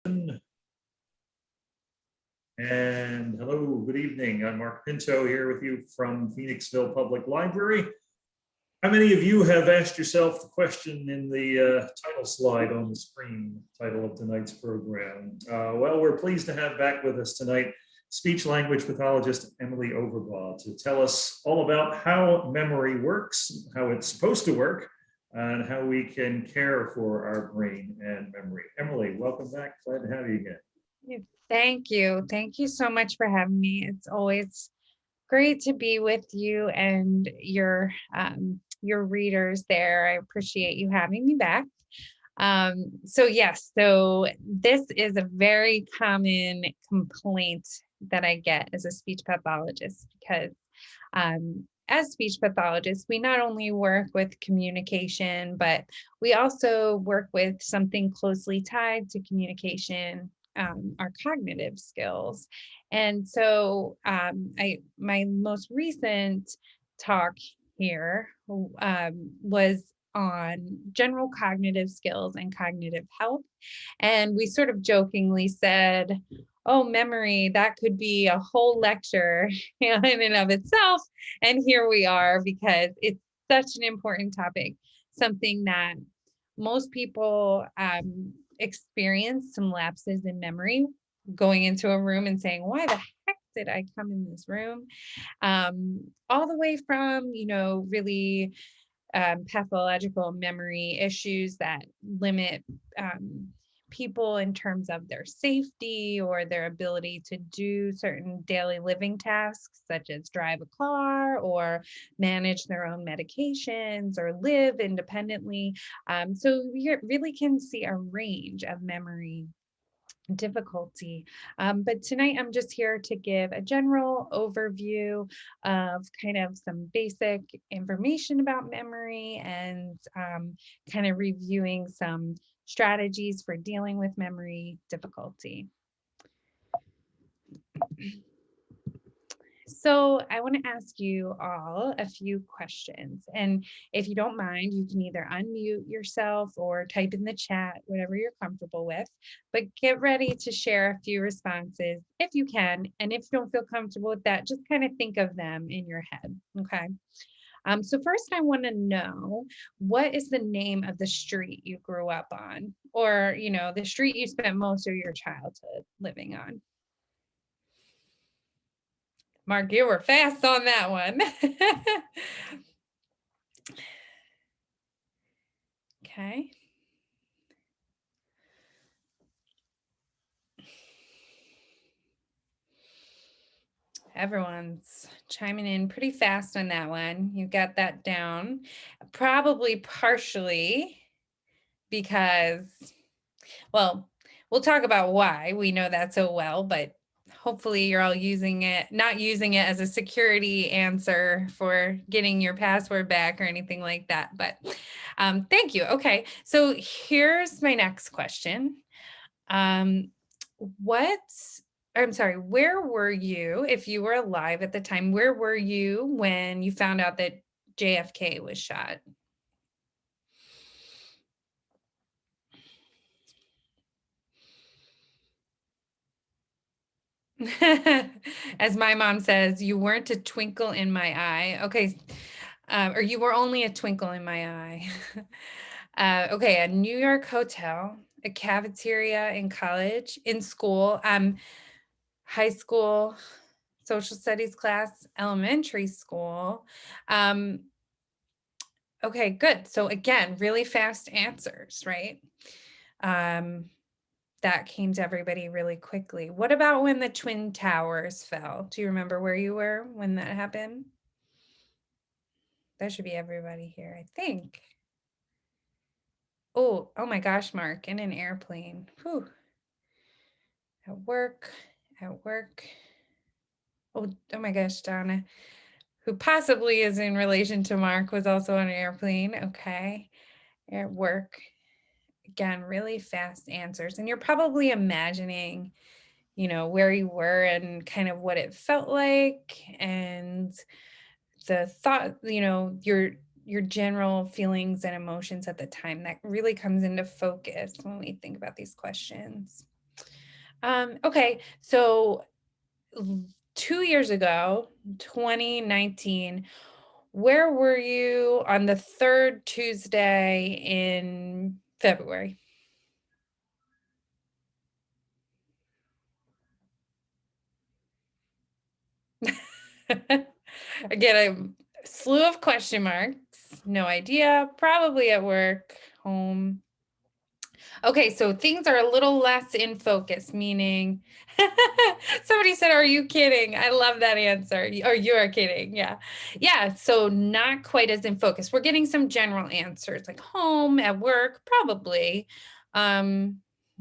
And hello, good evening. I'm Mark Pinto here with you from Phoenixville Public Library. How many of you have asked yourself the question in the title slide on the screen, title of tonight's program? Well, we're pleased to have back with us tonight speech language pathologist Emily Overbaugh to tell us all about how memory works, how it's supposed to work, and how we can care for our brain and memory. Emily, welcome back. Glad to have you again. Thank you. Thank you so much for having me. It's always great to be with you and your readers there. I appreciate you having me back. So this is a very common complaint that I get as a speech pathologist because as speech pathologists, we not only work with communication, but we also work with something closely tied to communication, our cognitive skills. And so my most recent talk here was on general cognitive skills and cognitive health. And we sort of jokingly said, oh, memory, that could be a whole lecture in and of itself. And here we are, because it's such an important topic, something that most people experience some lapses in memory, going into a room and saying, why the heck did I come in this room? All the way from, really pathological memory issues that limit people in terms of their safety or their ability to do certain daily living tasks, such as drive a car or manage their own medications or live independently. So we really can see a range of memory difficulty. But tonight I'm just here to give a general overview of kind of some basic information about memory and kind of reviewing some strategies for dealing with memory difficulty. So I want to ask you all a few questions. And if you don't mind, you can either unmute yourself or type in the chat, whatever you're comfortable with. But get ready to share a few responses if you can. And if you don't feel comfortable with that, just kind of think of them in your head. Okay. So first I want to know, what is the name of the street you grew up on? Or, the street you spent most of your childhood living on? Mark, you were fast on that one. Okay. Everyone's chiming in pretty fast on that one. You got that down. Probably partially because, well, we'll talk about why we know that so well, but hopefully you're all not using it as a security answer for getting your password back or anything like that. But thank you. Okay, so here's my next question. Where were you, if you were alive at the time, where were you when you found out that JFK was shot? As my mom says, you weren't a twinkle in my eye. Okay. Or you were only a twinkle in my eye. Okay, a New York hotel, a cafeteria in college, in school, high school, social studies class, elementary school. Okay, good. So again, really fast answers, right? That came to everybody really quickly. What about when the Twin Towers fell? Do you remember where you were when that happened? That should be everybody here, I think. Oh my gosh, Mark, in an airplane. Whew. At work. Oh my gosh, Donna, who possibly is in relation to Mark, was also on an airplane. Okay. At work. Again, really fast answers. And you're probably imagining, where you were and kind of what it felt like, and the thought, your general feelings and emotions at the time. That really comes into focus when we think about these questions. Okay, so 2 years ago, 2019, where were you on the third Tuesday in February? Again, a slew of question marks. No idea. Probably at work, home. Okay, so things are a little less in focus, meaning somebody said, "Are you kidding?" I love that answer. Or you are kidding. Yeah. Yeah. So not quite as in focus. We're getting some general answers like home, at work, probably.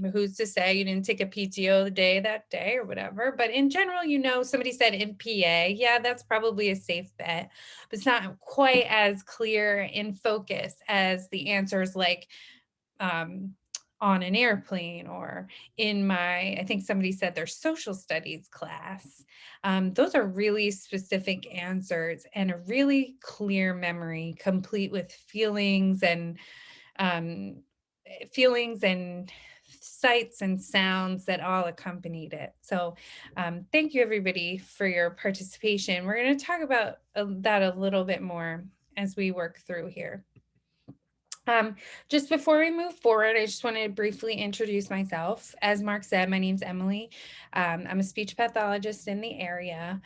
But who's to say you didn't take a PTO the day that day or whatever? But in general, somebody said in PA. Yeah, that's probably a safe bet. But it's not quite as clear in focus as the answers like um, on an airplane or in I think somebody said their social studies class. Those are really specific answers and a really clear memory, complete with um, feelings and sights and sounds that all accompanied it. So thank you everybody for your participation. We're going to talk about that a little bit more as we work through here. Just before we move forward, I just want to briefly introduce myself. As Mark said, my name's Emily. I'm a speech pathologist in the area,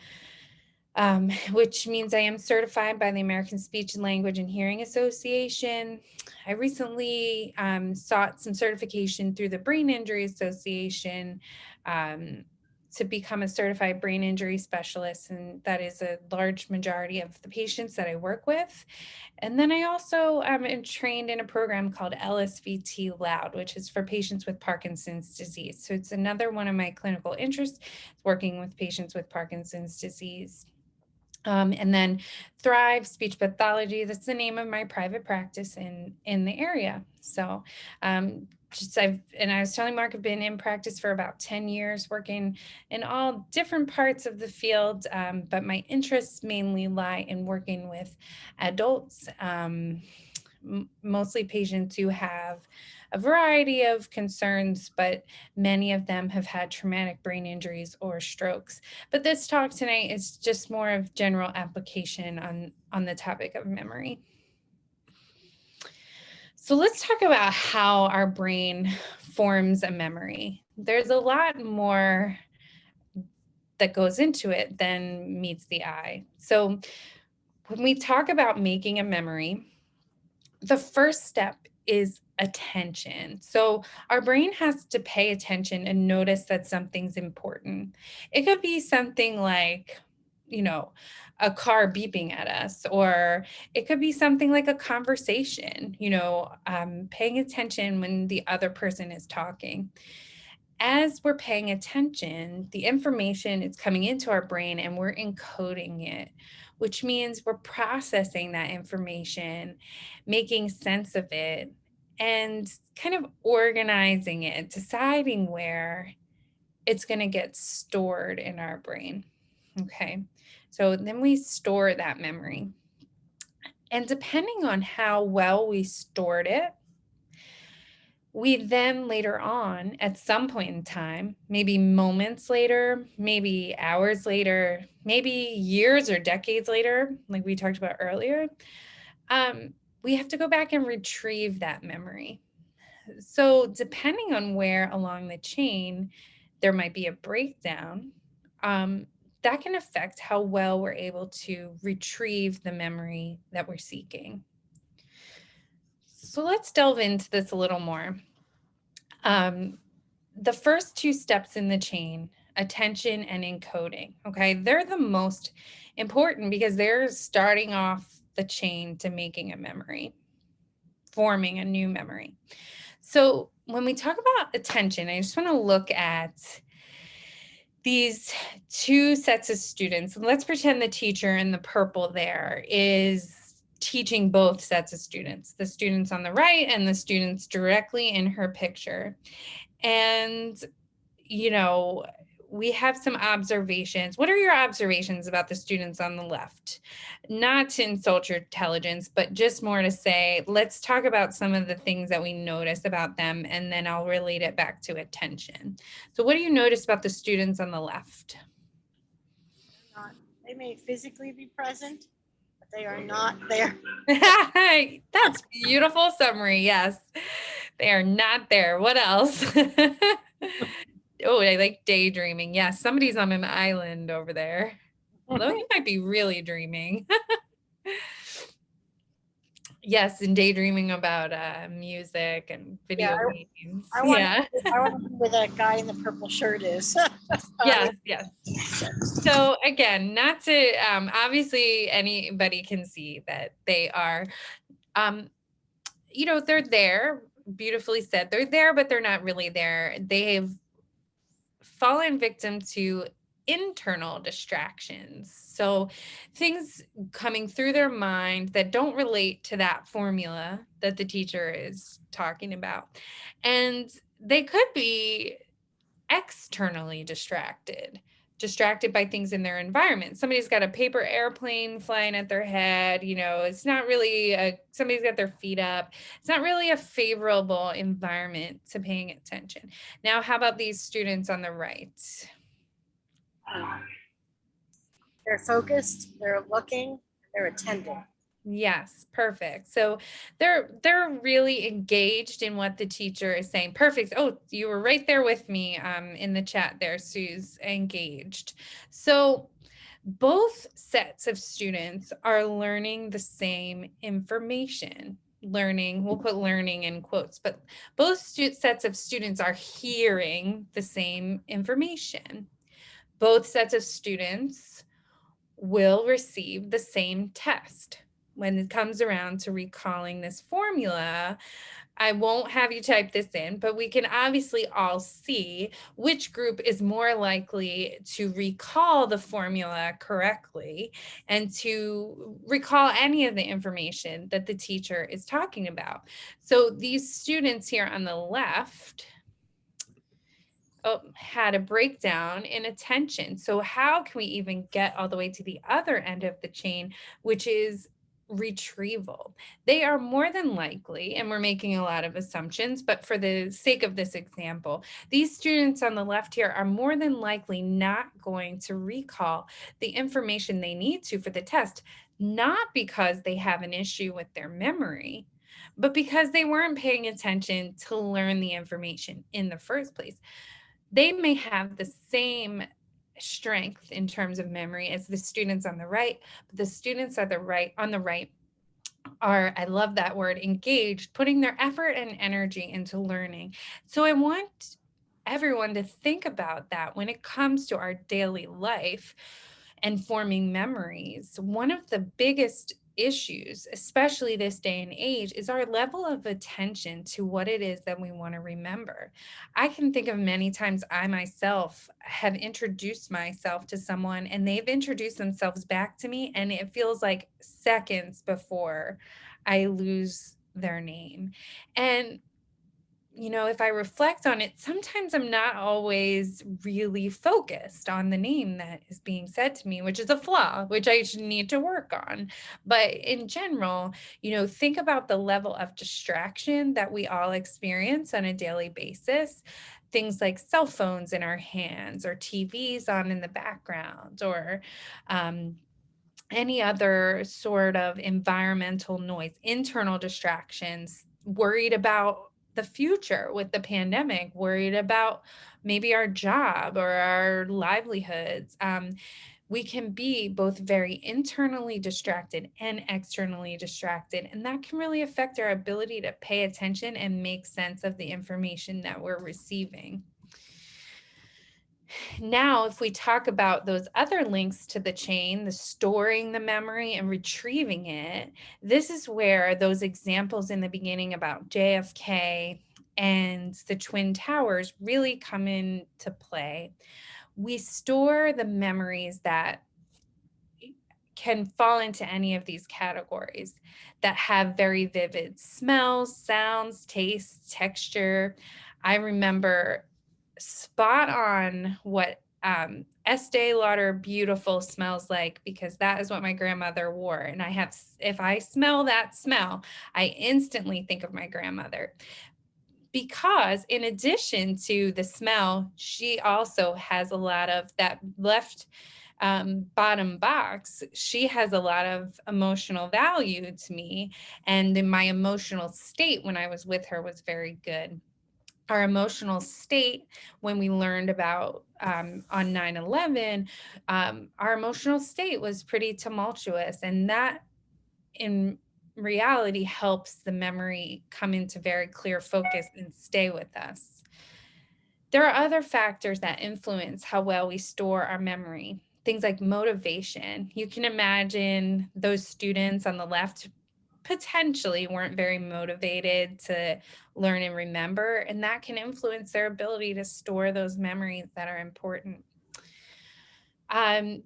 which means I am certified by the American Speech and Language and Hearing Association. I recently sought some certification through the Brain Injury Association to become a certified brain injury specialist, and that is a large majority of the patients that I work with. And then I also am trained in a program called LSVT Loud, which is for patients with Parkinson's disease. So it's another one of my clinical interests, working with patients with Parkinson's disease. And then Thrive Speech Pathology, that's the name of my private practice in the area. So I was telling Mark, I've been in practice for about 10 years, working in all different parts of the field, but my interests mainly lie in working with adults, mostly patients who have a variety of concerns, but many of them have had traumatic brain injuries or strokes. But this talk tonight is just more of general application on the topic of memory. So let's talk about how our brain forms a memory. There's a lot more that goes into it than meets the eye. So when we talk about making a memory, the first step is attention. So our brain has to pay attention and notice that something's important. It could be something like, a car beeping at us, or it could be something like a conversation, paying attention when the other person is talking. As we're paying attention, the information is coming into our brain and we're encoding it, which means we're processing that information, making sense of it, and kind of organizing it, deciding where it's going to get stored in our brain. Okay. So then we store that memory. And depending on how well we stored it, we then later on, at some point in time, maybe moments later, maybe hours later, maybe years or decades later, like we talked about earlier, we have to go back and retrieve that memory. So depending on where along the chain there might be a breakdown, that can affect how well we're able to retrieve the memory that we're seeking. So let's delve into this a little more. The first two steps in the chain, attention and encoding, okay, they're the most important because they're starting off the chain to making a memory, forming a new memory. So when we talk about attention, I just want to look at these two sets of students. And let's pretend the teacher in the purple there is teaching both sets of students, the students on the right and the students directly in her picture. And, we have some observations. What are your observations about the students on the left? Not to insult your intelligence, but just more to say, let's talk about some of the things that we notice about them, and then I'll relate it back to attention. So what do you notice about the students on the left? They may physically be present, but they are not there. That's beautiful summary. Yes, they are not there. What else? Oh, I like daydreaming. Yes, somebody's on an island over there. Although you might be really dreaming. Yes, and daydreaming about music and video games. I want to be where that guy in the purple shirt is. Yes, yes. So again, not to obviously anybody can see that they are, they're there. Beautifully said. They're there, but they're not really there. They've fallen victim to internal distractions. So things coming through their mind that don't relate to that formula that the teacher is talking about. And they could be externally distracted by things in their environment. Somebody's got a paper airplane flying at their head, it's not really somebody's got their feet up. It's not really a favorable environment to paying attention. Now, how about these students on the right? They're focused, they're looking, they're attending. Yes, perfect. So they're really engaged in what the teacher is saying. Perfect. Oh, you were right there with me in the chat there, Sue's engaged. So both sets of students are learning the same information. Learning, we'll put learning in quotes, but both sets of students are hearing the same information. Both sets of students will receive the same test. When it comes around to recalling this formula, I won't have you type this in, but we can obviously all see which group is more likely to recall the formula correctly and to recall any of the information that the teacher is talking about. So these students here on the left had a breakdown in attention. So how can we even get all the way to the other end of the chain, which is retrieval? They are more than likely, and we're making a lot of assumptions, but for the sake of this example, these students on the left here are more than likely not going to recall the information they need to for the test, not because they have an issue with their memory, but because they weren't paying attention to learn the information in the first place. They may have the same strength in terms of memory as the students on the right, but the students on the right are, I love that word, engaged, putting their effort and energy into learning. So I want everyone to think about that when it comes to our daily life and forming memories. One of the biggest issues, especially this day and age, is our level of attention to what it is that we want to remember. I can think of many times I myself have introduced myself to someone and they've introduced themselves back to me, and it feels like seconds before I lose their name. And if I reflect on it, sometimes I'm not always really focused on the name that is being said to me, which is a flaw, which I should need to work on. But in general, think about the level of distraction that we all experience on a daily basis. Things like cell phones in our hands, or TVs on in the background, or any other sort of environmental noise, internal distractions, worried about the future with the pandemic, worried about maybe our job or our livelihoods. We can be both very internally distracted and externally distracted, and that can really affect our ability to pay attention and make sense of the information that we're receiving. Now, if we talk about those other links to the chain, the storing the memory and retrieving it, this is where those examples in the beginning about JFK and the Twin Towers really come into play. We store the memories that can fall into any of these categories that have very vivid smells, sounds, tastes, texture. I remember spot on what Estee Lauder Beautiful smells like, because that is what my grandmother wore. And if I smell that smell, I instantly think of my grandmother. Because in addition to the smell, she also has a lot of that left bottom box. She has a lot of emotional value to me. And in my emotional state when I was with her was very good. Our emotional state when we learned about on 9/11, our emotional state was pretty tumultuous, and that in reality helps the memory come into very clear focus and stay with us. There are other factors that influence how well we store our memory. Things like motivation. You can imagine those students on the left potentially weren't very motivated to learn and remember, and that can influence their ability to store those memories that are important.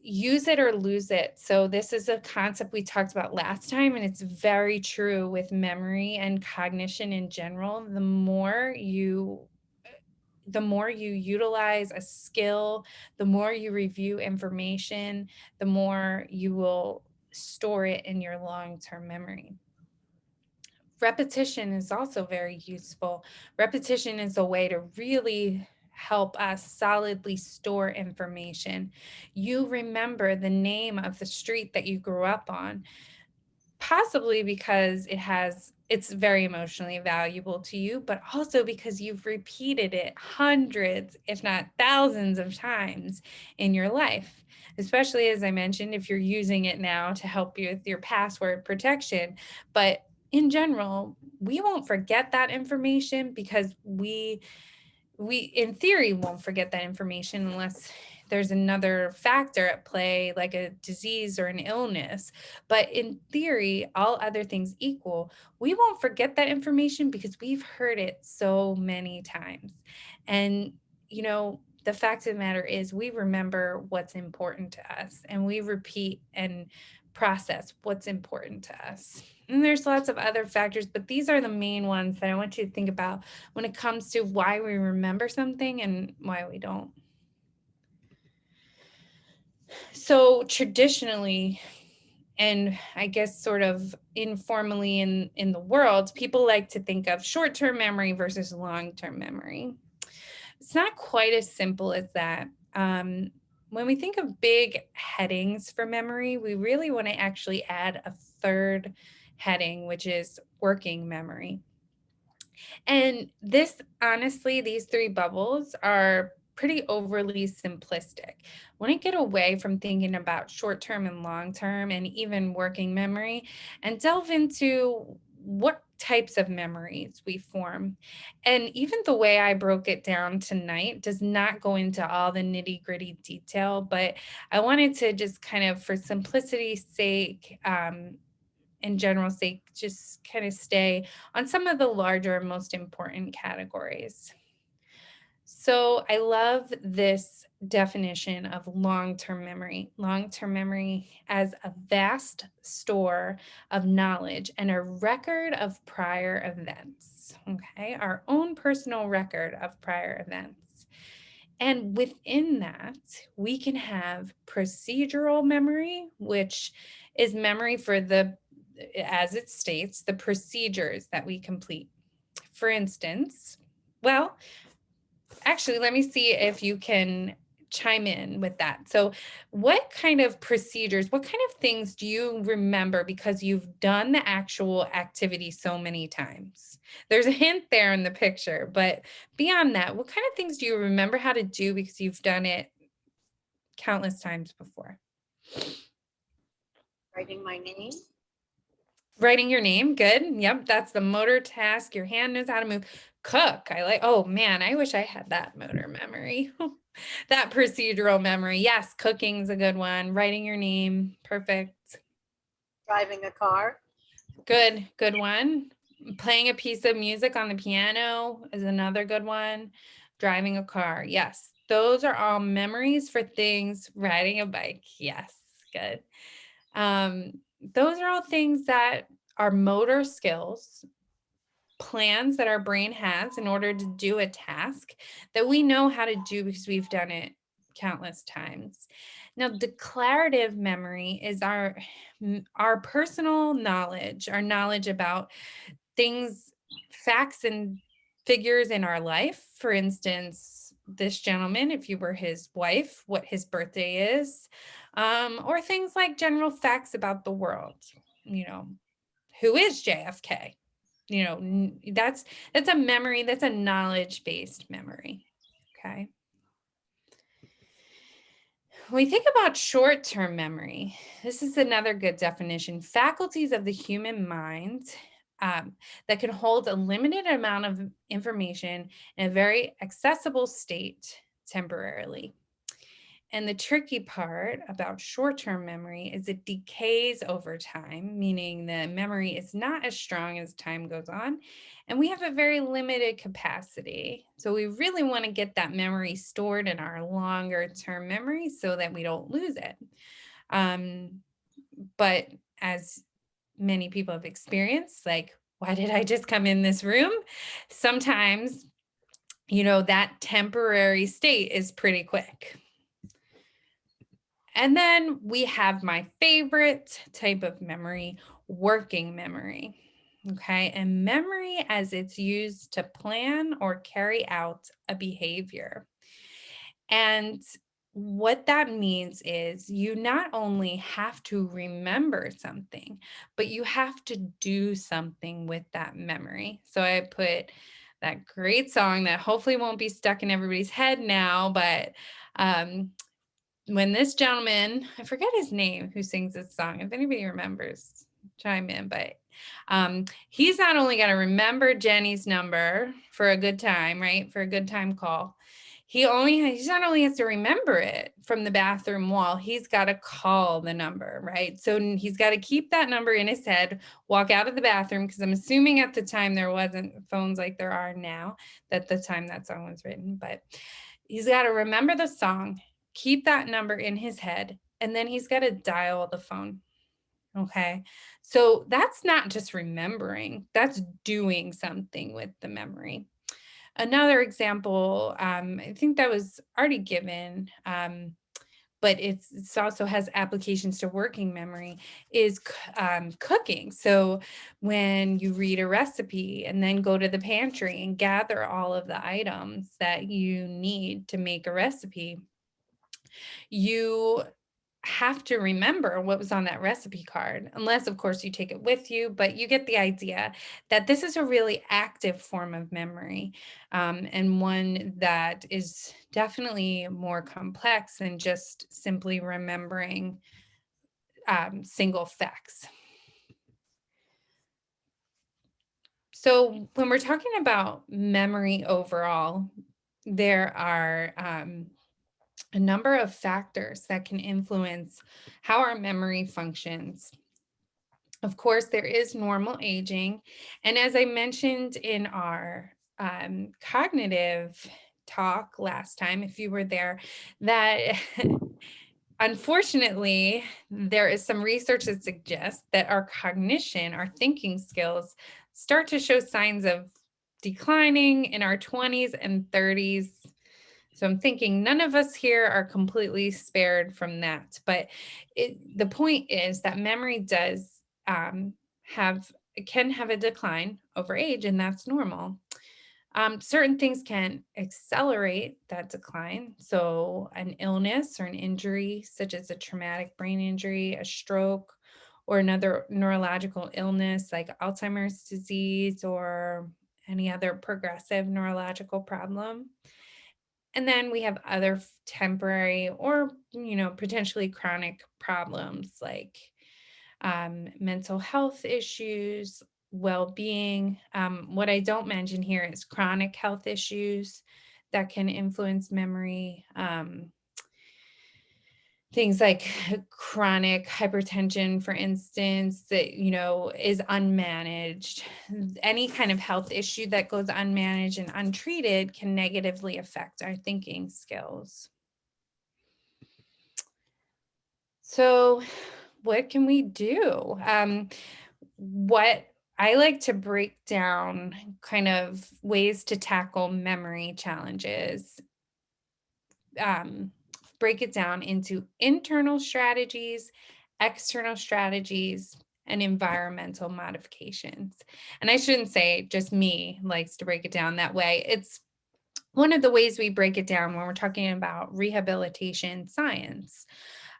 Use it or lose it. So this is a concept we talked about last time, and it's very true with memory and cognition in general. The more you utilize a skill, the more you review information, the more you will store it in your long-term memory. Repetition is also very useful. Repetition is a way to really help us solidly store information. You remember the name of the street that you grew up on, possibly because it's very emotionally valuable to you, but also because you've repeated it hundreds, if not thousands of times in your life. Especially, as I mentioned, if you're using it now to help you with your password protection. But in general, we won't forget that information because we in theory won't forget that information unless there's another factor at play, like a disease or an illness. But in theory, all other things equal, we won't forget that information because we've heard it so many times. And, the fact of the matter is we remember what's important to us, and we repeat and process what's important to us. And there's lots of other factors, but these are the main ones that I want you to think about when it comes to why we remember something and why we don't. So traditionally, and I guess sort of informally in the world, people like to think of short-term memory versus long-term memory. It's not quite as simple as that. When we think of big headings for memory, we really want to actually add a third heading, which is working memory. And honestly, these three bubbles are pretty overly simplistic. Want to get away from thinking about short-term and long-term and even working memory and delve into what types of memories we form. And even the way I broke it down tonight does not go into all the nitty-gritty detail, but I wanted to just kind of, for simplicity's sake, in general sake, just kind of stay on some of the larger, most important categories. So I love this definition of long-term memory. Long-term memory as a vast store of knowledge and a record of prior events. Okay, our own personal record of prior events. And within that, we can have procedural memory, which is memory for as it states, the procedures that we complete. For instance, well, actually, let me see if you can chime in with that. So what kind of procedures, what kind of things do you remember because you've done the actual activity so many times? There's a hint there in the picture, but beyond that, what kind of things do you remember how to do because you've done it countless times before? Writing my name. Writing your name, good. Yep, that's the motor task. Your hand knows how to move. Cook, oh man, I wish I had that motor memory. That procedural memory. Yes, cooking's a good one. Writing your name, perfect. Driving a car. Good one. Playing a piece of music on the piano is another good one. Driving a car, yes. Those are all memories for things. Riding a bike, yes, good. Those are all things that are motor skills, plans that our brain has in order to do a task that we know how to do because we've done it countless times. Now, declarative memory is our personal knowledge, our knowledge about things, facts and figures in our life. For instance, this gentleman, if you were his wife, what his birthday is, or things like general facts about the world. Who is JFK? That's a memory, that's a knowledge-based memory. Okay. When we think about short-term memory, this is another good definition. Faculties of the human mind that can hold a limited amount of information in a very accessible state temporarily. And the tricky part about short-term memory is it decays over time, meaning the memory is not as strong as time goes on, and we have a very limited capacity. So we really want to get that memory stored in our longer-term memory so that we don't lose it. But as many people have experienced, like, why did I just come in this room? Sometimes, that temporary state is pretty quick. And then we have my favorite type of memory, working memory. Okay, and memory as it's used to plan or carry out a behavior. And what that means is you not only have to remember something, but you have to do something with that memory. So I put that great song that hopefully won't be stuck in everybody's head now, but when this gentleman, I forget his name, who sings this song, if anybody remembers, chime in, but he's not only got to remember Jenny's number for a good time, right? For a good time call. He not only has to remember it from the bathroom wall, he's got to call the number, right? So he's got to keep that number in his head, walk out of the bathroom, because I'm assuming at the time there wasn't phones like there are now, at the time that song was written, but he's got to remember the song, keep that number in his head, and then he's got to dial the phone. Okay. So that's not just remembering, that's doing something with the memory. Another example, I think that was already given, but it also has applications to working memory, is cooking. So when you read a recipe and then go to the pantry and gather all of the items that you need to make a recipe, you have to remember what was on that recipe card, unless of course you take it with you, but you get the idea that this is a really active form of memory, and one that is definitely more complex than just simply remembering single facts. So when we're talking about memory overall, there are a number of factors that can influence how our memory functions. Of course, there is normal aging. And as I mentioned in our cognitive talk last time, if you were there, that unfortunately, there is some research that suggests that our cognition, our thinking skills, start to show signs of declining in our 20s and 30s. So I'm thinking none of us here are completely spared from that. But the point is that memory does can have a decline over age, and that's normal. Certain things can accelerate that decline. So an illness or an injury, such as a traumatic brain injury, a stroke, or another neurological illness like Alzheimer's disease or any other progressive neurological problem. And then we have other temporary or, potentially chronic problems like mental health issues, well-being. What I don't mention here is chronic health issues that can influence memory. Things like chronic hypertension, for instance, that, is unmanaged. Any kind of health issue that goes unmanaged and untreated can negatively affect our thinking skills. So what can we do? What I like to break down kind of ways to tackle memory challenges break it down into internal strategies, external strategies, and environmental modifications. And I shouldn't say just me likes to break it down that way. It's one of the ways we break it down when we're talking about rehabilitation science.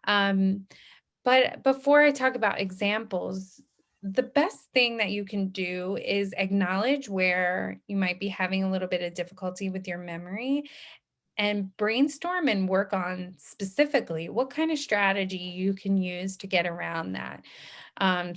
But before I talk about examples, the best thing that you can do is acknowledge where you might be having a little bit of difficulty with your memory and brainstorm and work on specifically what kind of strategy you can use to get around that.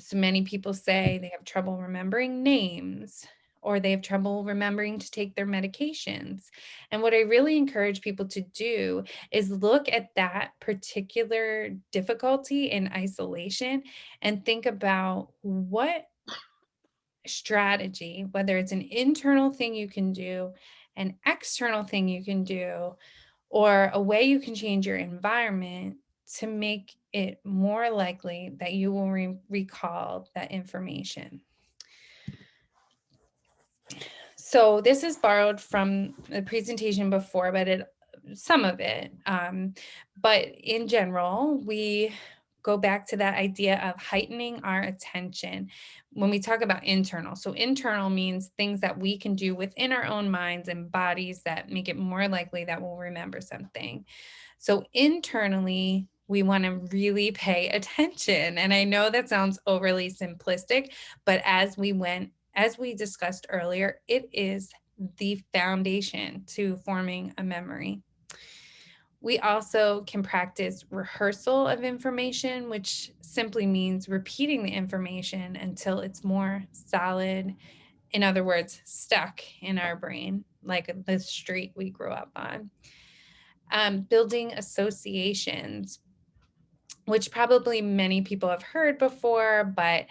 So many people say they have trouble remembering names or they have trouble remembering to take their medications. And what I really encourage people to do is look at that particular difficulty in isolation and think about what strategy, whether it's an internal thing you can do, an external thing you can do, or a way you can change your environment to make it more likely that you will recall that information. So this is borrowed from the presentation before, but some of it. But in general, we go back to that idea of heightening our attention when we talk about internal. So internal means things that we can do within our own minds and bodies that make it more likely that we'll remember something. So internally, we want to really pay attention. And I know that sounds overly simplistic, but as we discussed earlier, it is the foundation to forming a memory. We also can practice rehearsal of information, which simply means repeating the information until it's more solid. In other words, stuck in our brain, like the street we grew up on. Building associations, which probably many people have heard before, but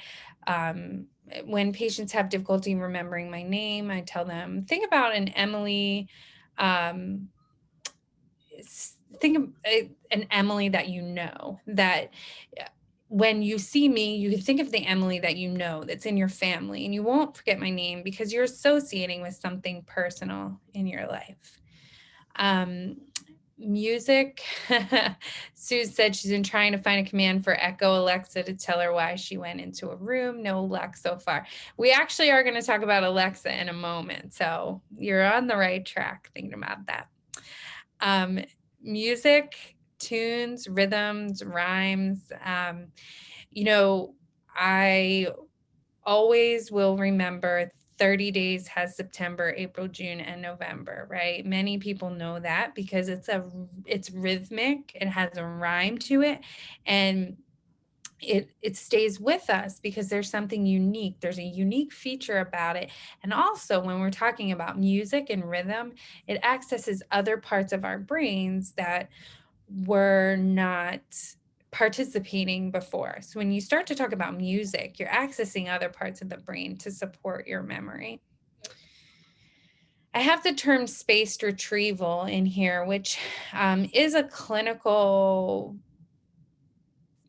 when patients have difficulty remembering my name, I tell them, think about an Emily, think of an Emily that you know, that when you see me, you think of the Emily that you know that's in your family, and you won't forget my name because you're associating with something personal in your life. Music. Sue said she's been trying to find a command for Echo Alexa to tell her why she went into a room. No luck so far. We actually are going to talk about Alexa in a moment, so you're on the right track thinking about that. Music, tunes, rhythms, rhymes. I always will remember 30 days has September, April, June, and November, right? Many people know that because it's rhythmic, it has a rhyme to it, and it stays with us because there's something unique. There's a unique feature about it. And also when we're talking about music and rhythm, it accesses other parts of our brains that were not participating before. So when you start to talk about music, you're accessing other parts of the brain to support your memory. I have the term spaced retrieval in here, which is a clinical,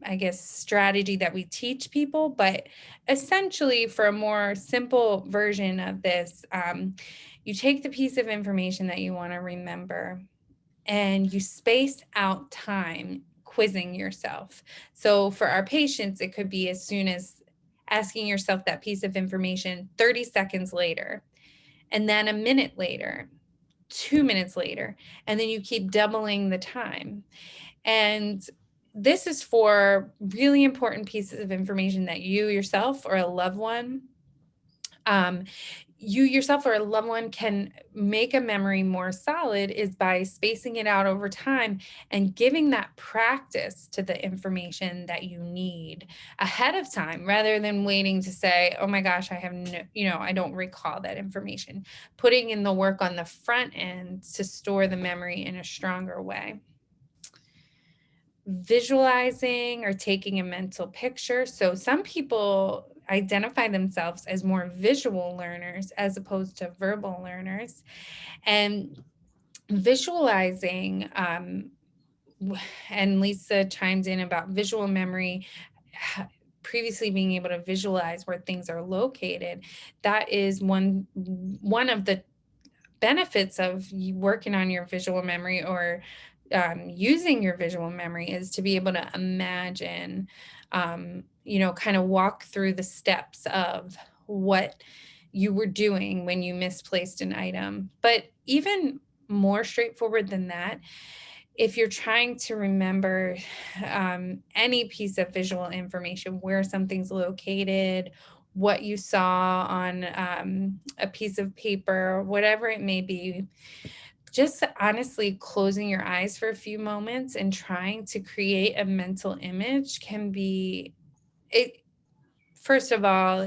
I guess, strategy that we teach people, but essentially for a more simple version of this, you take the piece of information that you want to remember and you space out time quizzing yourself. So for our patients, it could be as soon as asking yourself that piece of information 30 seconds later, and then a minute later, 2 minutes later, and then you keep doubling the time. And this is for really important pieces of information that you yourself or a loved one can make a memory more solid is by spacing it out over time and giving that practice to the information that you need ahead of time, rather than waiting to say, oh my gosh, I don't recall that information. Putting in the work on the front end to store the memory in a stronger way. Visualizing or taking a mental picture. So some people identify themselves as more visual learners as opposed to verbal learners. And visualizing, and Lisa chimed in about visual memory, previously being able to visualize where things are located. That is one of the benefits of you working on your visual memory or using your visual memory is to be able to imagine, kind of walk through the steps of what you were doing when you misplaced an item. But even more straightforward than that, if you're trying to remember any piece of visual information, where something's located, what you saw on a piece of paper, whatever it may be, just honestly closing your eyes for a few moments and trying to create a mental image can be it. First of all,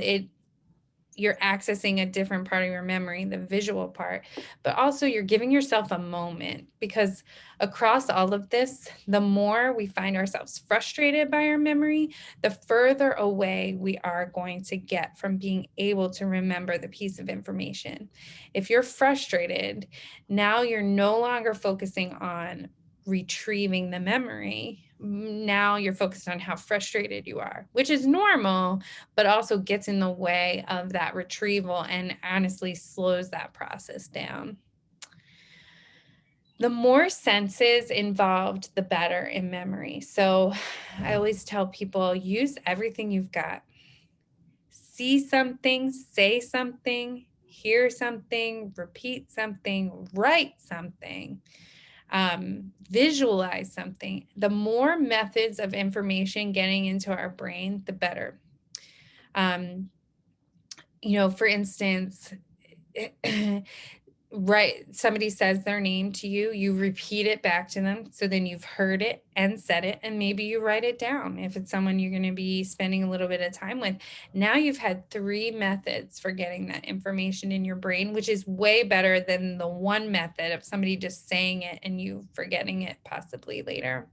you're accessing a different part of your memory, the visual part, but also you're giving yourself a moment, because across all of this, the more we find ourselves frustrated by our memory, the further away we are going to get from being able to remember the piece of information. If you're frustrated, now you're no longer focusing on retrieving the memory. Now you're focused on how frustrated you are, which is normal, but also gets in the way of that retrieval and honestly slows that process down. The more senses involved, the better in memory. So I always tell people, use everything you've got. See something, say something, hear something, repeat something, write something. Visualize something. The more methods of information getting into our brain, the better. For instance, right, somebody says their name to you, you repeat it back to them. So then you've heard it and said it, and maybe you write it down. If it's someone you're going to be spending a little bit of time with, now you've had 3 methods for getting that information in your brain, which is way better than the one method of somebody just saying it and you forgetting it possibly later.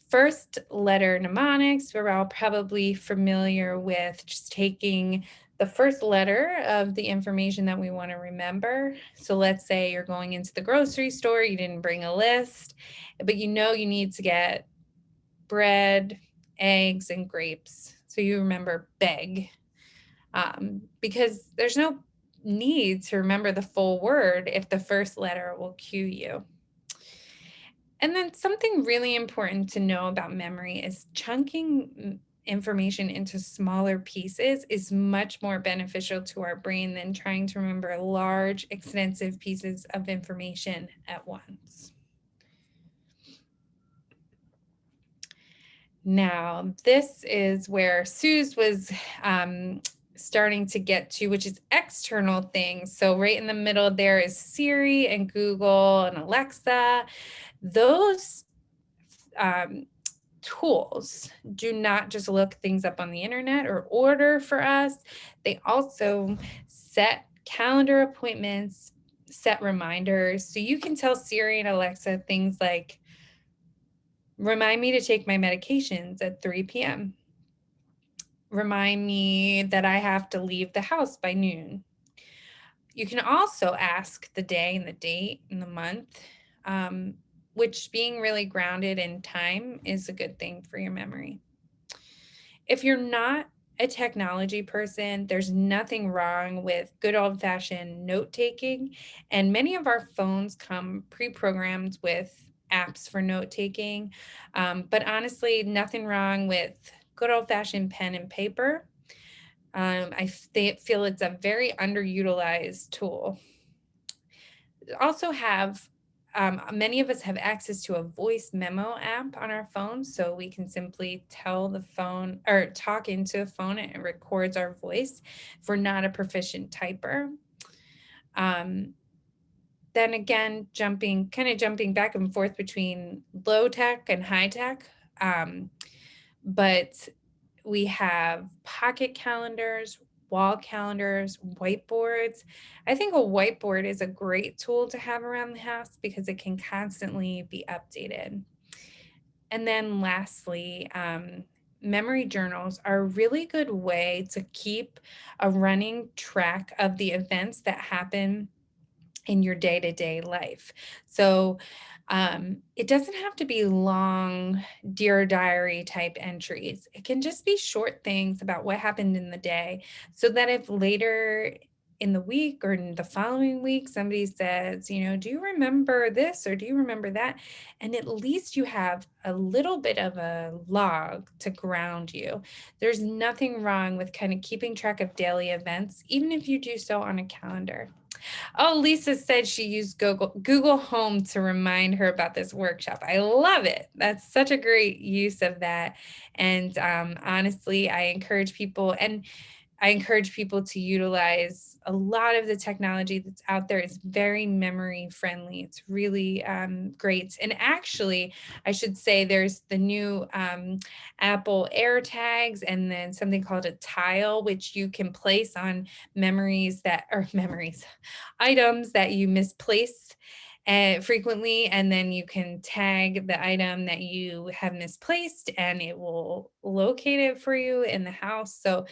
First letter mnemonics, we're all probably familiar with just taking the first letter of the information that we want to remember. So let's say you're going into the grocery store, you didn't bring a list, but you need to get bread, eggs, and grapes. So you remember beg, because there's no need to remember the full word if the first letter will cue you. And then something really important to know about memory is chunking information into smaller pieces is much more beneficial to our brain than trying to remember large, extensive pieces of information at once. Now, this is where Suze was starting to get to, which is external things. So right in the middle there is Siri and Google and Alexa. Those tools do not just look things up on the internet or order for us. They also set calendar appointments, set reminders. So you can tell Siri and Alexa things like, remind me to take my medications at 3 p.m. Remind me that I have to leave the house by noon. You can also ask the day and the date and the month, which being really grounded in time is a good thing for your memory. If you're not a technology person, there's nothing wrong with good old-fashioned note-taking, and many of our phones come pre-programmed with apps for note-taking, but honestly, nothing wrong with good old-fashioned pen and paper. I feel it's a very underutilized tool. Also have many of us have access to a voice memo app on our phone, so we can simply tell the phone or talk into a phone and it records our voice if we're not a proficient typer. Then again, jumping back and forth between low tech and high tech. But we have pocket calendars, wall calendars, whiteboards. I think a whiteboard is a great tool to have around the house because it can constantly be updated. And then lastly, memory journals are a really good way to keep a running track of the events that happen in your day-to-day life. So it doesn't have to be long Dear Diary type entries. It can just be short things about what happened in the day, so that if later in the week or in the following week, somebody says, you know, do you remember this or do you remember that? And at least you have a little bit of a log to ground you. There's nothing wrong with kind of keeping track of daily events, even if you do so on a calendar. Oh, Lisa said she used Google Home to remind her about this workshop. I love it. That's such a great use of that. And honestly, I encourage people to utilize a lot of the technology that's out there. It's very memory friendly. It's really great. And actually, I should say there's the new Apple AirTags and then something called a tile, which you can place on items that you misplace frequently, and then you can tag the item that you have misplaced and it will locate it for you in the house. So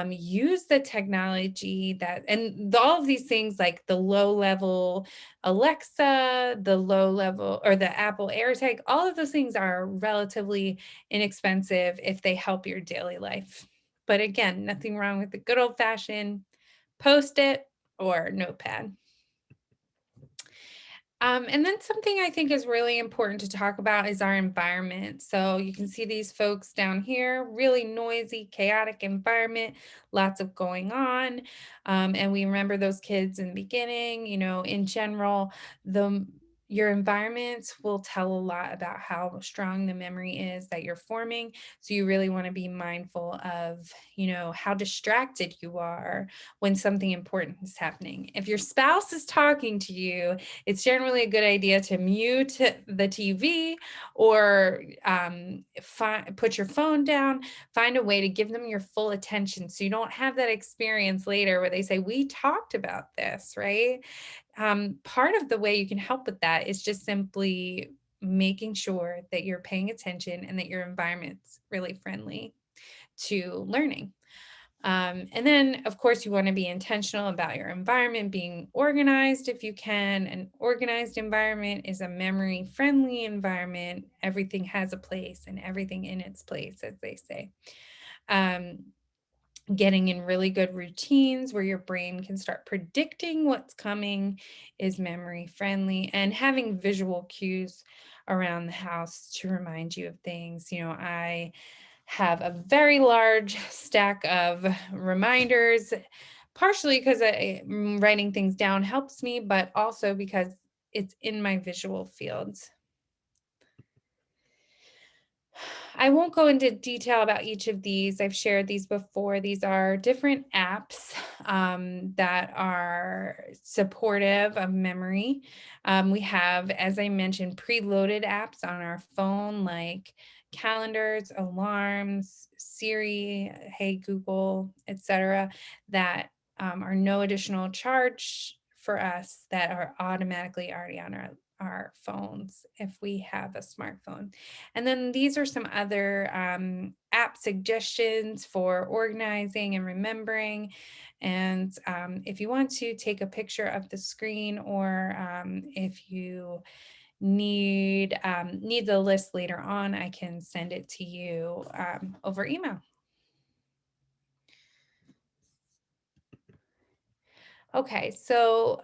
use the technology and all of these things like the low level Alexa, the low level or the Apple AirTag, all of those things are relatively inexpensive if they help your daily life. But again, nothing wrong with the good old fashioned Post-it or notepad. And then something I think is really important to talk about is our environment. So you can see these folks down here, really noisy, chaotic environment, lots of going on. And we remember those kids in the beginning, you know, in general, your environment will tell a lot about how strong the memory is that you're forming. So you really want to be mindful of, you know, how distracted you are when something important is happening. If your spouse is talking to you, it's generally a good idea to mute the TV or put your phone down, find a way to give them your full attention so you don't have that experience later where they say, we talked about this, right? Part of the way you can help with that is just simply making sure that you're paying attention and that your environment's really friendly to learning. And then, of course, you want to be intentional about your environment, being organized if you can. An organized environment is a memory-friendly environment. Everything has a place and everything in its place, as they say. Getting in really good routines where your brain can start predicting what's coming is memory friendly, and having visual cues around the house to remind you of things. You know, I have a very large stack of reminders, partially because writing things down helps me, but also because it's in my visual fields. I won't go into detail about each of these. I've shared these before. These are different apps that are supportive of memory. We have, as I mentioned, preloaded apps on our phone like calendars, alarms, Siri, Hey Google, etc., that are no additional charge for us, that are automatically already on our phones if we have a smartphone. And then these are some other app suggestions for organizing and remembering. And if you want to take a picture of the screen, or if you need the list later on, I can send it to you over email. Okay, so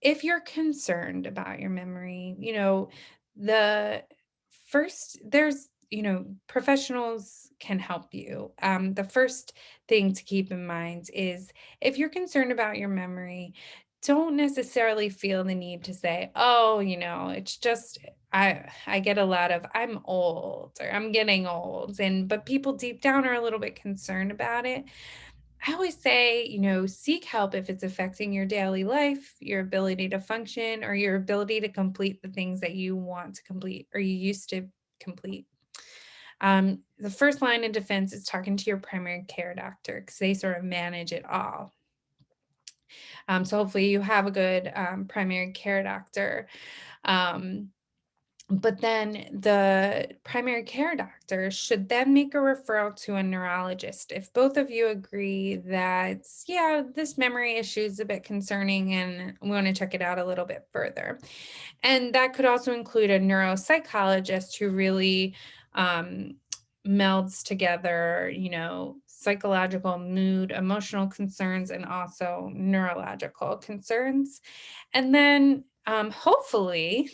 if you're concerned about your memory, you know, the professionals can help you. The first thing to keep in mind is if you're concerned about your memory, don't necessarily feel the need to say, oh, you know, it's just, I get a lot of, I'm old or I'm getting old. But people deep down are a little bit concerned about it. I always say, you know, seek help if it's affecting your daily life, your ability to function, or your ability to complete the things that you want to complete or you used to complete. The first line of defense is talking to your primary care doctor because they sort of manage it all. So hopefully you have a good primary care doctor. But then the primary care doctor should then make a referral to a neurologist. If both of you agree that, yeah, this memory issue is a bit concerning and we want to check it out a little bit further. And that could also include a neuropsychologist who really melds together, you know, psychological, mood, emotional concerns, and also neurological concerns. And then hopefully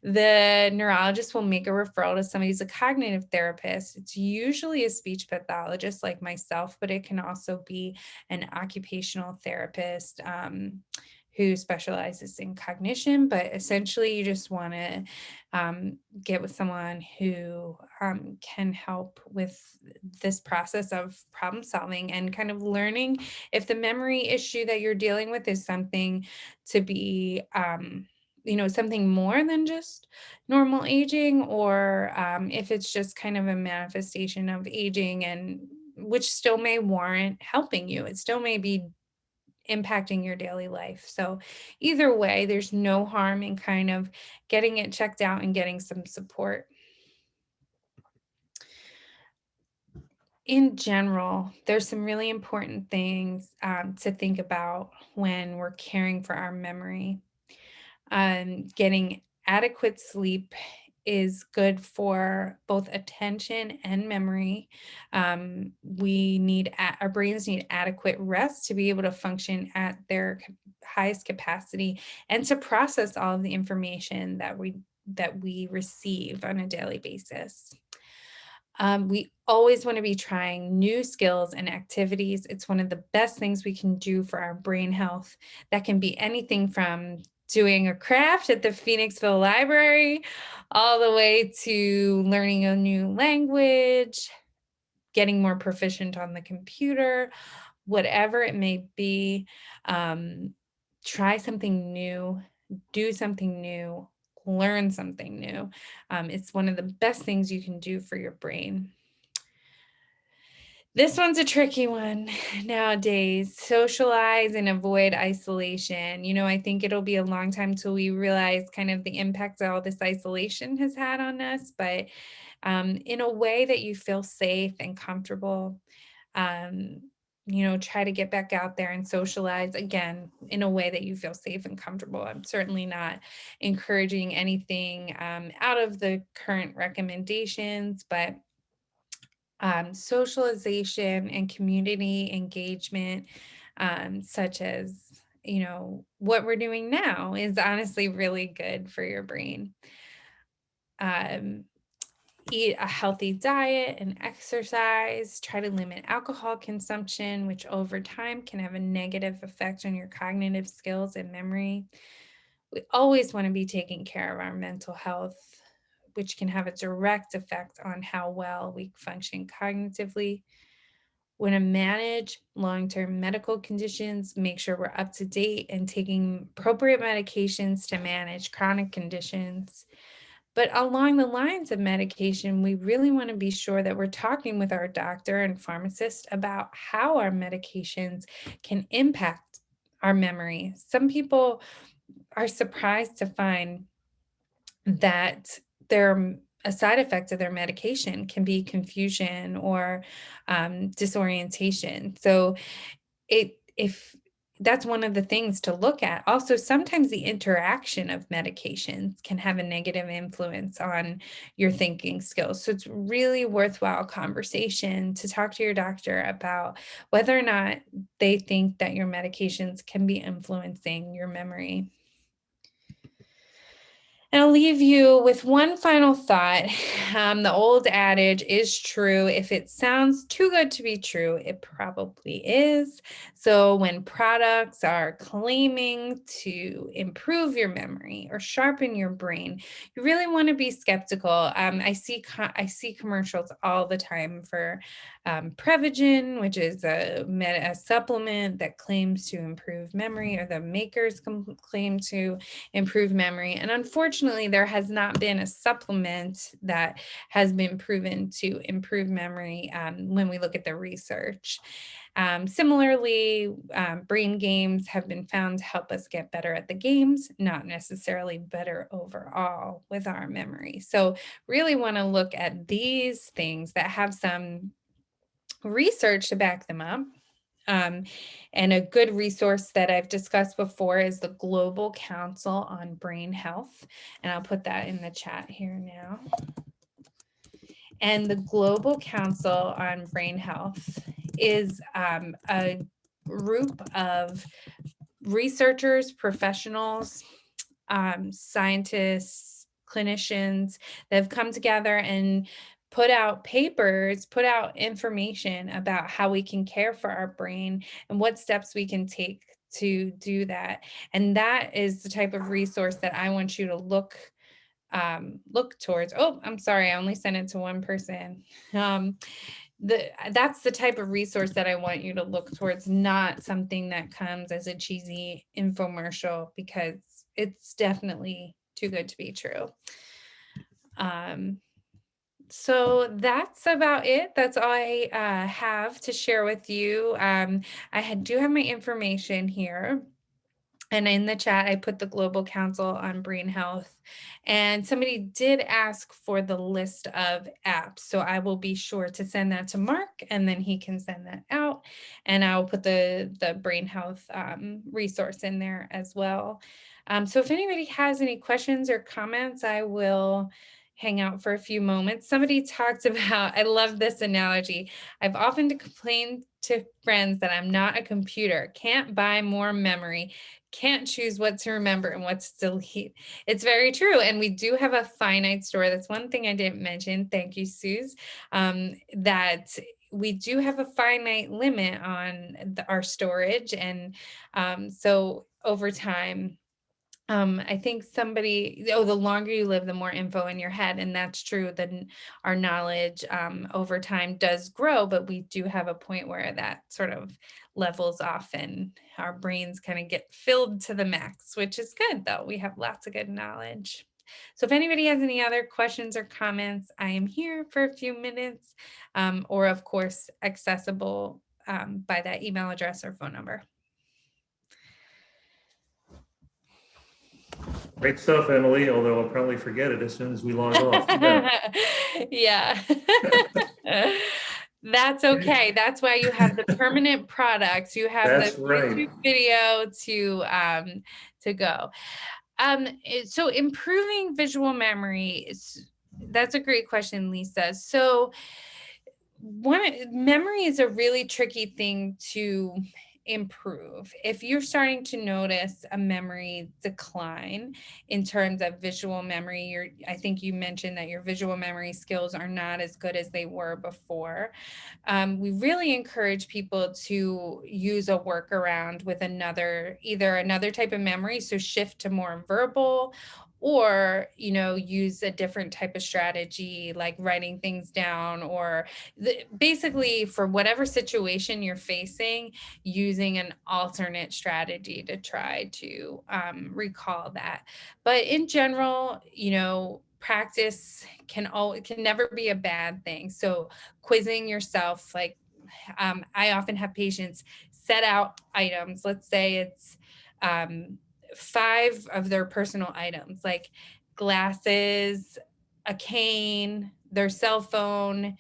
the neurologist will make a referral to somebody who's a cognitive therapist. It's usually a speech pathologist like myself, but it can also be an occupational therapist who specializes in cognition. But essentially, you just want to get with someone who can help with this process of problem solving and kind of learning if the memory issue that you're dealing with is something to be something more than just normal aging, or if it's just kind of a manifestation of aging, and which still may warrant helping you. It still may be impacting your daily life. So either way, there's no harm in kind of getting it checked out and getting some support. In general, there's some really important things to think about when we're caring for our memory. Getting adequate sleep is good for both attention and memory. Our brains need adequate rest to be able to function at their highest capacity and to process all of the information that we receive on a daily basis. We always want to be trying new skills and activities. It's one of the best things we can do for our brain health. That can be anything from doing a craft at the Phoenixville Library, all the way to learning a new language, getting more proficient on the computer, whatever it may be. Try something new, do something new, learn something new. It's one of the best things you can do for your brain. This one's a tricky one nowadays. Socialize and avoid isolation. I think it'll be a long time till we realize kind of the impact that all this isolation has had on us, but in a way that you feel safe and comfortable. Try to get back out there and socialize again in a way that you feel safe and comfortable. I'm certainly not encouraging anything out of the current recommendations, but socialization and community engagement, such as, what we're doing now, is honestly really good for your brain. Eat a healthy diet and exercise. Try to limit alcohol consumption, which over time can have a negative effect on your cognitive skills and memory. We always want to be taking care of our mental health, which can have a direct effect on how well we function cognitively. Want to manage long-term medical conditions, make sure we're up to date and taking appropriate medications to manage chronic conditions. But along the lines of medication, we really want to be sure that we're talking with our doctor and pharmacist about how our medications can impact our memory. Some people are surprised to find that a side effect of their medication can be confusion or disorientation. So if that's one of the things to look at. Also, sometimes the interaction of medications can have a negative influence on your thinking skills. So it's really worthwhile conversation to talk to your doctor about whether or not they think that your medications can be influencing your memory. And I'll leave you with one final thought. The old adage is true. If it sounds too good to be true, it probably is. So when products are claiming to improve your memory or sharpen your brain, you really want to be skeptical. I see commercials all the time for Prevagen, which is a supplement that claims to improve memory, or the makers claim to improve memory. And unfortunately, there has not been a supplement that has been proven to improve memory when we look at the research. Similarly, brain games have been found to help us get better at the games, not necessarily better overall with our memory. So really want to look at these things that have some research to back them up. And a good resource that I've discussed before is the Global Council on Brain Health. And I'll put that in the chat here now. And the Global Council on Brain Health is a group of researchers, professionals, scientists, clinicians that have come together and put out papers, put out information about how we can care for our brain and what steps we can take to do that. And that is the type of resource that I want you to look towards. Oh, I'm sorry, I only sent it to one person. That's the type of resource that I want you to look towards, not something that comes as a cheesy infomercial, because it's definitely too good to be true. So that's about it. That's all I have to share with you. Do have my information here. And in the chat, I put the Global Council on Brain Health. And somebody did ask for the list of apps. So I will be sure to send that to Mark, and then he can send that out. And I'll put the Brain Health resource in there as well. So if anybody has any questions or comments, I will hang out for a few moments. Somebody talked about, I love this analogy. I've often complained to friends that I'm not a computer, can't buy more memory, can't choose what to remember and what to delete. It's very true. And we do have a finite store. That's one thing I didn't mention. Thank you, Suze. That we do have a finite limit on our storage. And so over time, I think the longer you live, the more info in your head. And that's true. Then our knowledge over time does grow, but we do have a point where that sort of levels off and our brains kind of get filled to the max, which is good though. We have lots of good knowledge. So if anybody has any other questions or comments, I am here for a few minutes, or of course, accessible by that email address or phone number. Great stuff, Emily, although I'll probably forget it as soon as we log off. Yeah. That's okay. That's why you have the permanent products. You have That's the right. YouTube video to go. So improving visual memory that's a great question, Lisa. So memory is a really tricky thing to improve. If you're starting to notice a memory decline in terms of visual memory, I think you mentioned that your visual memory skills are not as good as they were before. We really encourage people to use a workaround with either another type of memory, so shift to more verbal, or use a different type of strategy like writing things down, or basically for whatever situation you're facing, using an alternate strategy to try to recall that. But in general, practice can never be a bad thing. So quizzing yourself, like I often have patients set out items. Let's say it's 5 of their personal items, like glasses, a cane, their cell phone,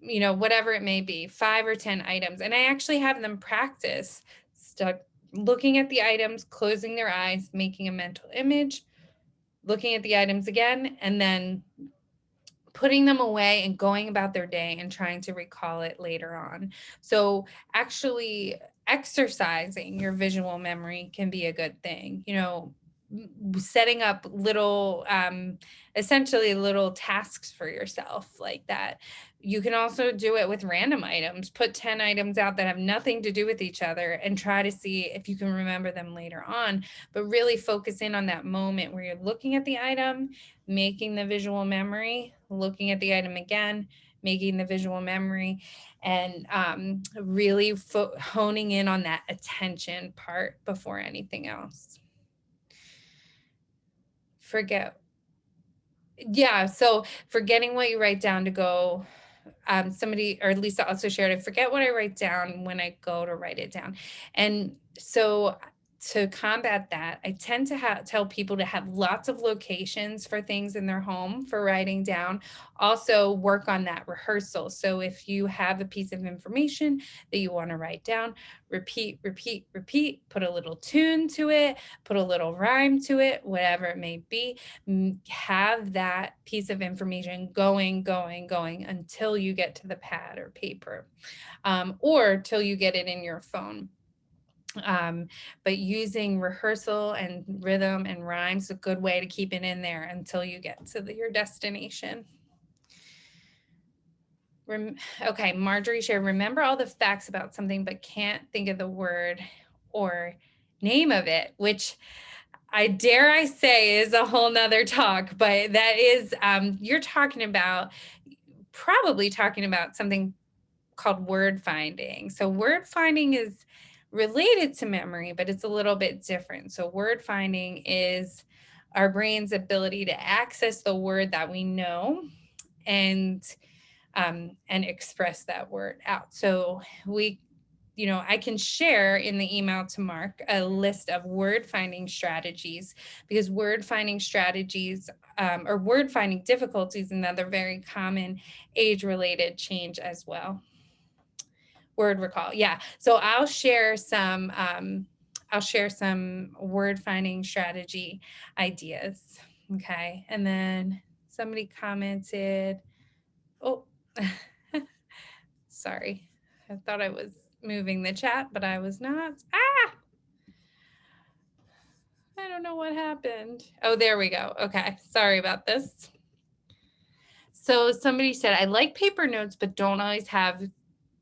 whatever it may be, 5 or 10 items. And I actually have them practice looking at the items, closing their eyes, making a mental image, looking at the items again, and then putting them away and going about their day and trying to recall it later on. So actually exercising your visual memory can be a good thing. Setting up little, essentially little tasks for yourself like that. You can also do it with random items. Put 10 items out that have nothing to do with each other and try to see if you can remember them later on, but really focus in on that moment where you're looking at the item, making the visual memory, looking at the item again, making the visual memory, and really honing in on that attention part before anything else. So forgetting what you write down to go, somebody, or Lisa also shared, I forget what I write down when I go to write it down. And so to combat that, I tend to tell people to have lots of locations for things in their home for writing down. Also work on that rehearsal. So if you have a piece of information that you want to write down, repeat, repeat, repeat, put a little tune to it, put a little rhyme to it, whatever it may be. Have that piece of information going, going, going until you get to the pad or paper, or till you get it in your phone. But using rehearsal and rhythm and rhymes is a good way to keep it in there until you get to your destination. Okay, Marjorie shared, remember all the facts about something but can't think of the word or name of it, which I dare I say is a whole nother talk, but that is, you're probably talking about something called word finding. So word finding is related to memory, but it's a little bit different. So word finding is our brain's ability to access the word that we know and express that word out. So I can share in the email to Mark a list of word finding strategies, because word finding strategies or word finding difficulties, another very common age-related change as well. Word recall. Yeah. So I'll share some word finding strategy ideas. Okay. And then somebody commented, oh, sorry. I thought I was moving the chat, but I was not. I don't know what happened. Oh, there we go. Okay. Sorry about this. So somebody said, I like paper notes, but don't always have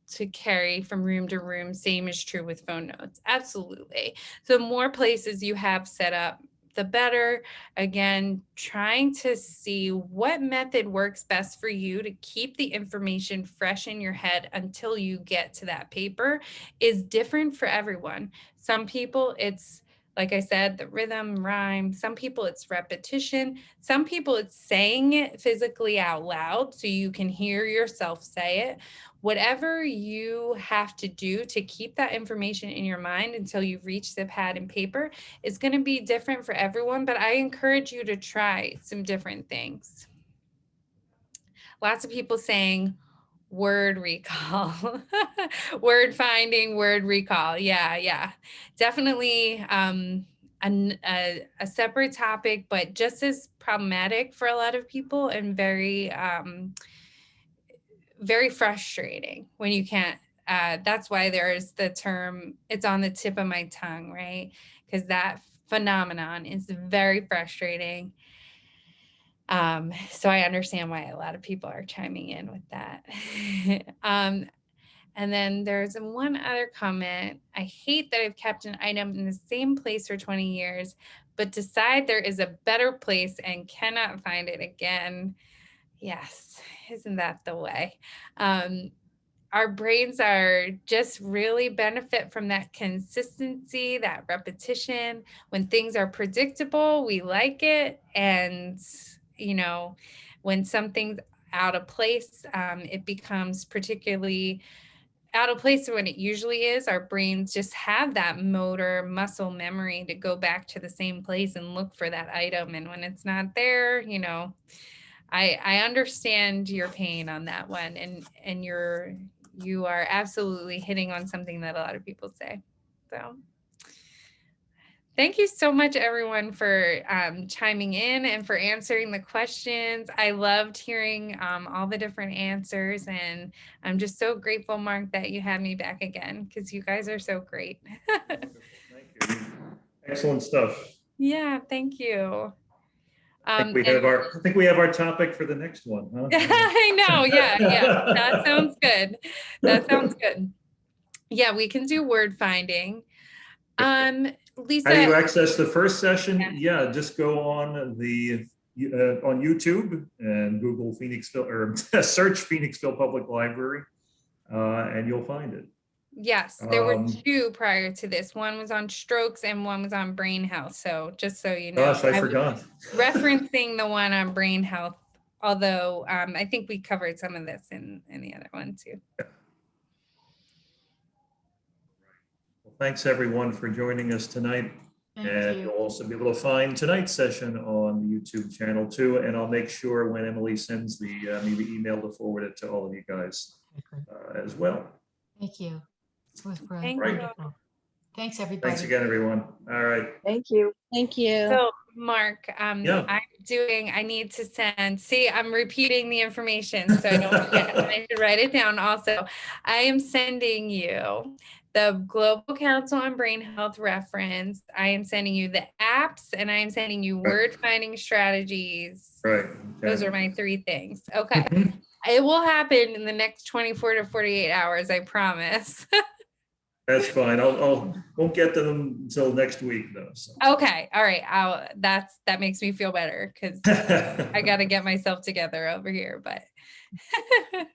to carry from room to room. Same is true with phone notes. Absolutely. So more places you have set up, the better. Again, trying to see what method works best for you to keep the information fresh in your head until you get to that paper is different for everyone. Some people it's, like I said, the rhythm, rhyme. Some people it's repetition. Some people it's saying it physically out loud so you can hear yourself say it. Whatever you have to do to keep that information in your mind until you reach the pad and paper is going to be different for everyone, but I encourage you to try some different things. Lots of people saying word recall, word finding, word recall. Yeah. Definitely a separate topic, but just as problematic for a lot of people and very frustrating when you can't. That's why there's the term, it's on the tip of my tongue, right? Because that phenomenon is very frustrating. So I understand why a lot of people are chiming in with that. And then there's one other comment. I hate that I've kept an item in the same place for 20 years, but decide there is a better place and cannot find it again. Yes, isn't that the way? Our brains are just really benefit from that consistency, that repetition. When things are predictable, we like it. And, when something's out of place, it becomes particularly out of place when it usually is. Our brains just have that motor muscle memory to go back to the same place and look for that item. And when it's not there, I understand your pain on that one, and you are absolutely hitting on something that a lot of people say. So thank you so much, everyone, for chiming in and for answering the questions. I loved hearing all the different answers, and I'm just so grateful, Mark, that you had me back again, because you guys are so great. Thank you. Excellent stuff. Yeah, thank you. I think we have our topic for the next one, huh? I know. Yeah. That sounds good. Yeah, we can do word finding. Lisa, how do you access the first session? Yeah, just go on on YouTube and Google Phoenixville, or search Phoenixville Public Library, and you'll find it. Yes, there were two prior to this. One was on strokes and one was on brain health. So just so you know. Gosh, I forgot. Referencing the one on brain health, although I think we covered some of this in the other one too. Well, thanks everyone for joining us tonight. Thank And you. you'll also be able to find tonight's session on the YouTube channel too. And I'll make sure when Emily sends me the email to forward it to all of you guys Okay, great. as well. Thank you. It was great. Thank you. Wonderful. Thanks, everybody. Thanks again, everyone. All right. Thank you. Thank you. So Mark, Yeah. I need to send, see, I'm repeating the information, so I don't forget, and I should write it down also. I am sending you the Global Council on Brain Health reference. I am sending you the apps, and I am sending you word finding strategies. Right. Those okay. are my 3 things. Okay. Mhm. It will happen in the next 24 to 48 hours, I promise. That's fine. Won't get to them until next week though. So. Okay. All right. That makes me feel better because I got to get myself together over here, but Thank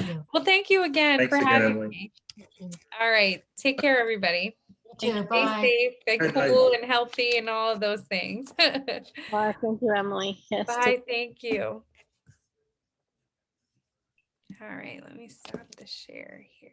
you. well, thank you again Thanks for again, having Emily. me. Thank you. All right. Take care, everybody. You too. Stay Bye. safe, get Good night. cool and healthy and all of those things. Bye. Thank you, Emily. Yes, Bye. Thank you. All right. Let me stop the share here.